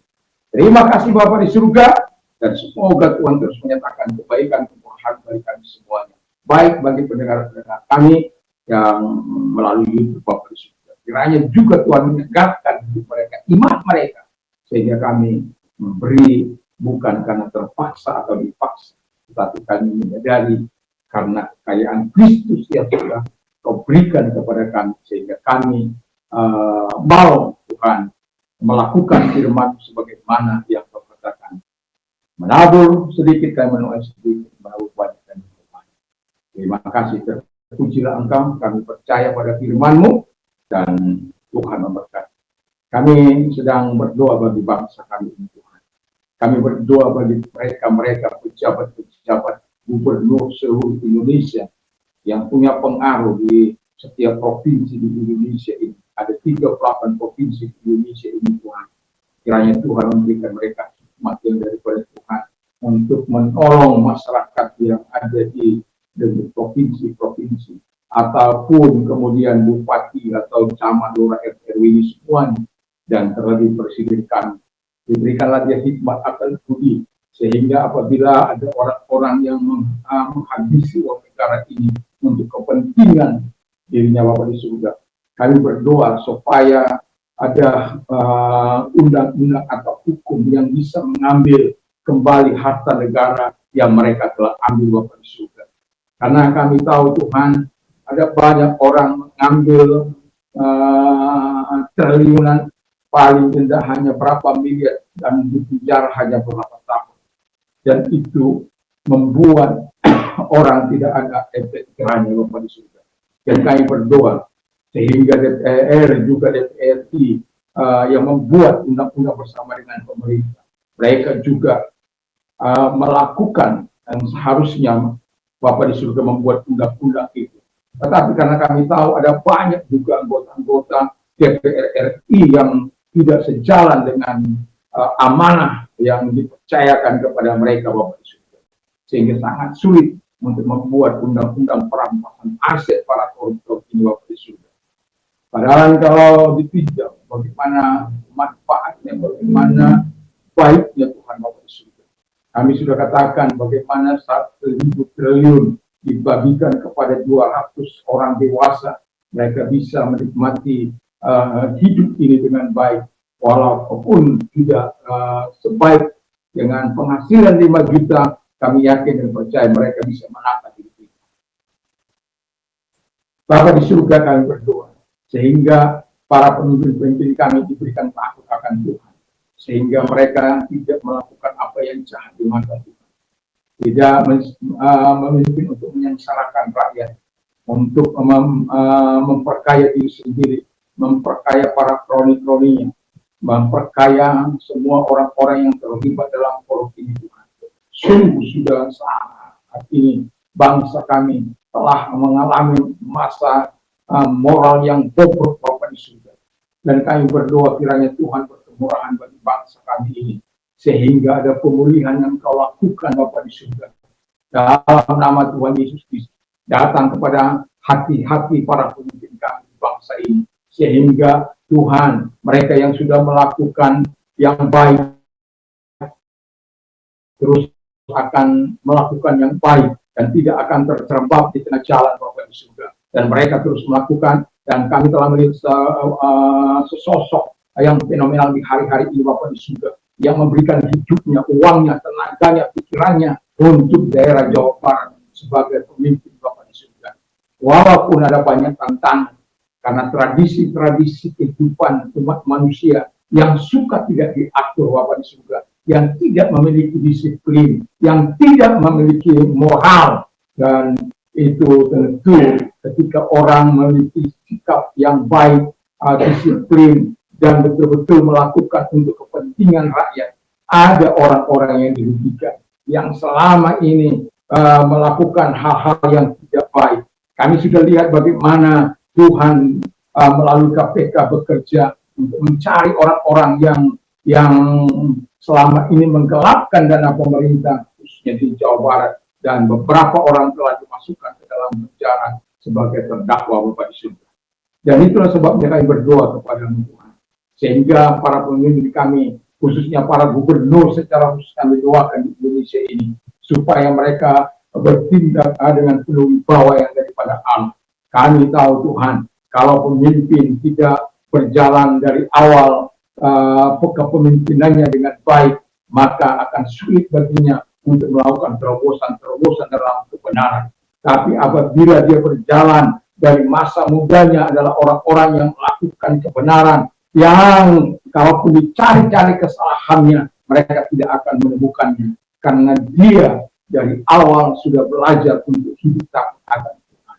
Terima kasih Bapa di surga, dan semoga Tuhan terus menyatakan kebaikan bagi kami semuanya, baik bagi pendengar-pendengar kami yang melalui YouTube Bapa di surga. Kiranya juga Tuhan menegakkan hidup mereka, iman mereka, sehingga kami memberi bukan karena terpaksa atau dipaksa, tetapi kami menyadari karena kekayaan Kristus yang sudah Kau berikan kepada kami, sehingga kami mau Tuhan melakukan firman sebagaimana yang Kau katakan. Menabur sedikit, kami menuai sedikit, menabur banyak dan banyak. Terima kasih, terpujilah Engkau, kami percaya pada firman-Mu, dan Tuhan memberkati. Kami sedang berdoa bagi bangsa kami ini Tuhan. Kami berdoa bagi mereka pejabat-pejabat, gubernur seluruh Indonesia yang punya pengaruh di setiap provinsi di Indonesia ini. Ada 38 provinsi di Indonesia ini Tuhan. Kiranya Tuhan memberikan mereka hikmat yang daripada Tuhan untuk menolong masyarakat yang ada di provinsi-provinsi, ataupun kemudian bupati atau camat, lurah, RW ini semuanya, dan terlebih presiden kami. Diberikanlah dia hikmat akal budi, sehingga apabila ada orang-orang yang menghabisi uang negara ini untuk kepentingan dirinya Bapa di surga, kami berdoa supaya ada undang-undang atau hukum yang bisa mengambil kembali harta negara yang mereka telah ambil Bapa di surga. Karena kami tahu Tuhan, ada banyak orang mengambil triliunan, paling rendah hanya berapa miliar, dan dipenjara hanya beberapa tahun. Dan itu membuat orang tidak ada efek kiranya Bapa di surga. Dan kami berdoa, sehingga DPR juga DPRI yang membuat undang-undang bersama dengan pemerintah, mereka juga melakukan yang seharusnya Bapa di surga membuat undang-undang itu. Tetapi karena kami tahu ada banyak juga anggota-anggota DPR RI yang tidak sejalan dengan amanah yang dipercayakan kepada mereka Bapa di surga, sehingga sangat sulit untuk membuat undang-undang perampasan aset para koruptor ini Bapa di surga. Padahal kalau ditinjau bagaimana manfaatnya, bagaimana baiknya Tuhan Bapa di surga. Kami sudah katakan bagaimana 1.000 triliun dibagikan kepada 200 orang dewasa. Mereka bisa menikmati hidup ini dengan baik. Walaupun tidak sebaik dengan penghasilan 5 juta, kami yakin dan percaya mereka bisa menata hidup ini. Bapa di surga, kami berdoa sehingga para pemimpin-pemimpin kami diberikan takut akan Tuhan, sehingga mereka tidak melakukan apa yang jahat di mata Tuhan, tidak memimpin untuk menyengsarakan rakyat, untuk memperkaya diri sendiri, memperkaya para kroni-kroninya, memperkaya semua orang-orang yang terlibat dalam korupsi Tuhan. Sungguh sudah saat ini bangsa kami telah mengalami masa moral yang bobrok Bapa di surga. Dan kami berdoa kiranya Tuhan berkemurahan bagi bangsa kami ini, sehingga ada pemulihan yang Kau lakukan Bapa di surga. Dalam nama Tuhan Yesus Kristus, datang kepada hati-hati para pemimpin kami bangsa ini, sehingga Tuhan, mereka yang sudah melakukan yang baik terus akan melakukan yang baik dan tidak akan terjerembab di tengah jalan Bapa di surga. Dan mereka terus melakukan, dan kami telah melihat sesosok yang fenomenal di hari-hari ini Bapa di surga, yang memberikan hidupnya, uangnya, tenaganya, pikirannya untuk daerah Jawa Barat sebagai pemimpin Bapa di surga. Walaupun ada banyak tantangan, karena tradisi-tradisi kehidupan umat manusia yang suka tidak diatur Bapa di surga, yang tidak memiliki disiplin, yang tidak memiliki moral, dan itu tentu ketika orang memiliki sikap yang baik, disiplin, dan betul-betul melakukan untuk kepentingan rakyat, ada orang-orang yang dirugikan, yang selama ini melakukan hal-hal yang tidak baik. Kami sudah lihat bagaimana Tuhan melalui KPK bekerja untuk mencari orang-orang yang selama ini menggelapkan dana pemerintah, khususnya di Jawa Barat, dan beberapa orang telah dimasukkan ke dalam penjara sebagai terdakwa Bapa di surga. Dan itulah sebabnya kami berdoa kepada Tuhan, sehingga para pemimpin kami, khususnya para gubernur secara khusus, kami doakan di Indonesia ini, supaya mereka bertindak dengan penuh wibawa yang daripada Allah. Kami tahu Tuhan, kalau pemimpin tidak berjalan dari awal kepemimpinannya dengan baik, maka akan sulit baginya untuk melakukan terobosan-terobosan dalam kebenaran. Tapi apabila dia berjalan dari masa mudanya adalah orang-orang yang melakukan kebenaran, yang kalaupun dicari-cari kesalahannya, mereka tidak akan menemukannya, karena dia dari awal sudah belajar untuk hidup takut akan Tuhan.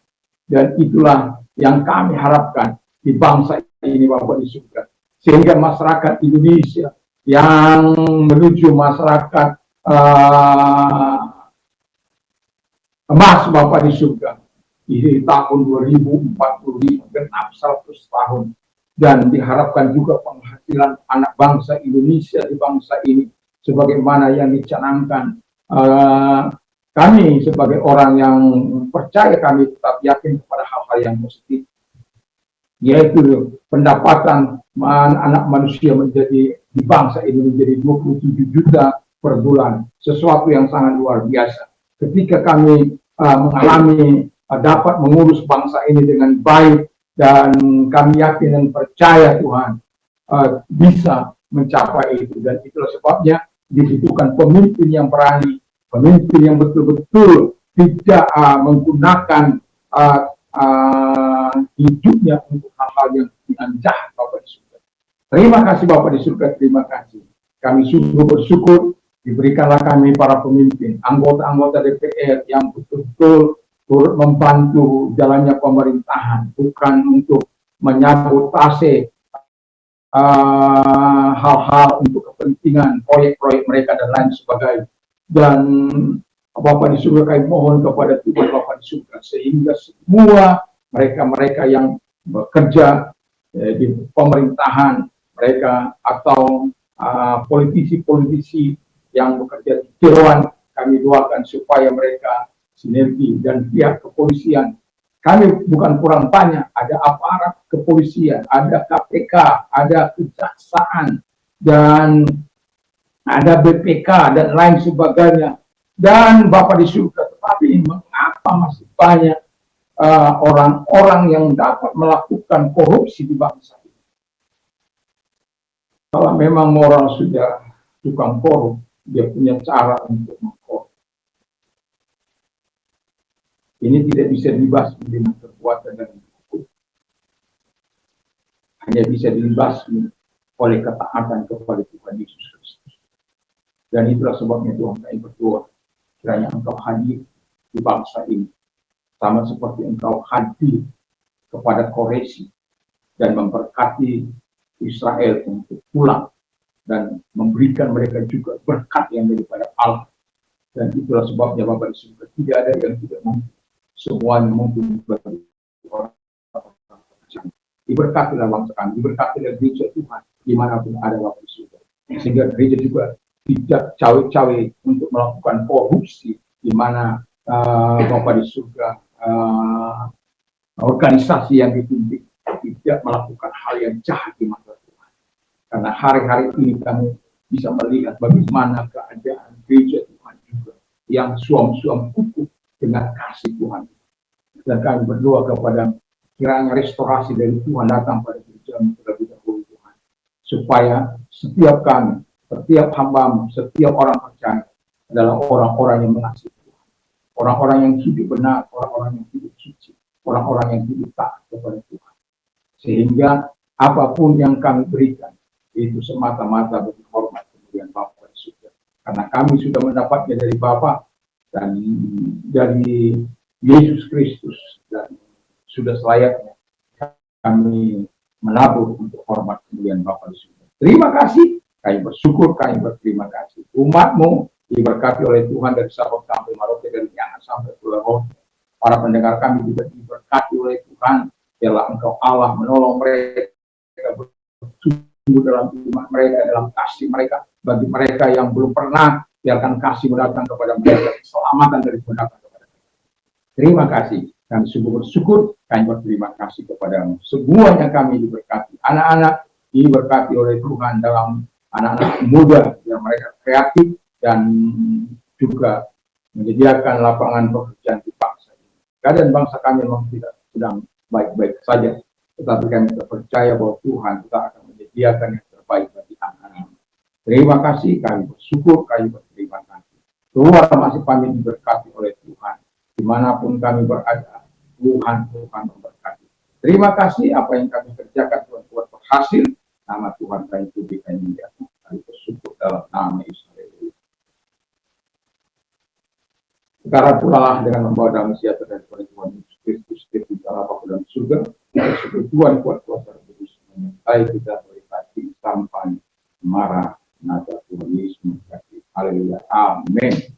Dan itulah yang kami harapkan di bangsa ini Bapa di surga, sehingga masyarakat Indonesia yang menuju masyarakat emas Bapa di surga di tahun 2045 genap 100 tahun, dan diharapkan juga penghasilan anak bangsa Indonesia di bangsa ini sebagaimana yang dicanangkan. Kami sebagai orang yang percaya, kami tetap yakin kepada hal-hal yang positif, yaitu pendapatan anak manusia menjadi di bangsa ini menjadi 27 juta per bulan, sesuatu yang sangat luar biasa. Ketika kami mengalami dapat mengurus bangsa ini dengan baik, dan kami yakin dan percaya Tuhan bisa mencapai itu. Dan itulah sebabnya dibutuhkan pemimpin yang berani, pemimpin yang betul-betul tidak menggunakan hidupnya untuk hal-hal yang jahat Bapak di surga. Terima kasih Bapak di surga, terima kasih. Kami sungguh bersyukur diberikanlah kami para pemimpin, anggota-anggota DPR yang betul-betul turut membantu jalannya pemerintahan, bukan untuk menyabotase hal-hal untuk kepentingan proyek-proyek mereka dan lain sebagainya. Dan Bapak di surga, kami mohon kepada Tuhan Bapak di surga, sehingga semua mereka-mereka yang bekerja di pemerintahan mereka, atau politisi-politisi yang bekerja di Dewan, kami doakan supaya mereka sinergi, dan pihak kepolisian Kami bukan kurang banyak, ada aparat kepolisian, ada KPK, ada kejaksaan, dan ada BPK, dan lain sebagainya. Dan Bapa di surga, tetapi mengapa masih banyak orang-orang yang dapat melakukan korupsi di bangsa ini? Kalau memang moral sudah tukang korup, dia punya cara untuk mengkorup. Ini tidak bisa dibasmi dengan kekuatan dan hukum. Hanya bisa dibasmi oleh ketaatan kepada Tuhan Yesus Kristus. Dan itulah sebabnya Tuhan kami berdoa, kiranya Engkau hadir di bangsa ini, sama seperti Engkau hadir kepada Koresi dan memberkati Israel untuk pulang dan memberikan mereka juga berkat yang daripada Allah. Dan itulah sebabnya Bapak di surga, tidak ada yang tidak mungkin. Semuanya mungkin bagi orang-orang percaya. Diberkatilah bangsa kami, diberkatilah gereja Tuhan dimanapun ada Bapak di surga. Sehingga gereja juga tidak cawe-cawe untuk melakukan korupsi, di mana Bapak di surga organisasi yang dipimpin tidak melakukan hal yang jahat di mata Tuhan. Karena hari-hari ini kami bisa melihat bagaimana keadaan gereja Tuhan juga yang suam-suam kukuh dengan kasih Tuhan. Dan kami berdoa kepada kiranya restorasi dari Tuhan datang pada gereja terlebih dahulu Tuhan. Supaya setiap kami, setiap hamba-Mu, setiap orang percaya adalah orang-orang yang mengasihi Tuhan. Orang-orang yang hidup benar, orang-orang yang hidup suci, orang-orang yang hidup taat kepada Tuhan. Sehingga apapun yang kami berikan, itu semata-mata bagi hormat kemuliaan Bapa di surga. Karena kami sudah mendapatnya dari Bapa dan dari Yesus Kristus, dan sudah selayaknya kami menabur untuk hormat kemuliaan Bapa di surga. Terima kasih, kami bersyukur, kami berterima kasih. Umat-Mu diberkati oleh Tuhan dari Sabang sampai Merauke, dari Tiangas sampai Pulau Rote. Para pendengar kami juga diberkati oleh Tuhan. Biarlah Engkau Allah menolong mereka bertumbuh dalam iman mereka, dalam kasih mereka. Bagi mereka yang belum pernah, biarkan kasih mendatang kepada mereka, keselamatan dari Tuhan datang kepada mereka. Terima kasih. Kami sungguh bersyukur, kami berterima kasih kepada-Mu. Semuanya kami diberkati. Anak-anak diberkati oleh Tuhan dalam anak-anak muda, yang mereka kreatif dan juga menyediakan lapangan pekerjaan di bangsa ini. Keadaan bangsa kami memang tidak sedang baik-baik saja, tetapi kami percaya bahwa Tuhan kita akan menyediakan yang terbaik bagi anak-anak. Terima kasih, kami bersyukur, kami berterima kasih. Tuhan masih kami diberkati oleh Tuhan. Dimanapun kami berada, Tuhan memberkati. Terima kasih, apa yang kami kerjakan Tuhan buat berhasil. Nama Tuhan kami puji, kami muliakan. Kami bersyukur dalam nama Yesus. Sekarang pula dengan membawa damai sejahtera dari Tuhan Yesus Kristus, kita Bapa dalam surga, Tuhan kuat kuasa kudus menyertai kita berkati sampai marah nada Tuhan Yesus. Haleluya. Amin.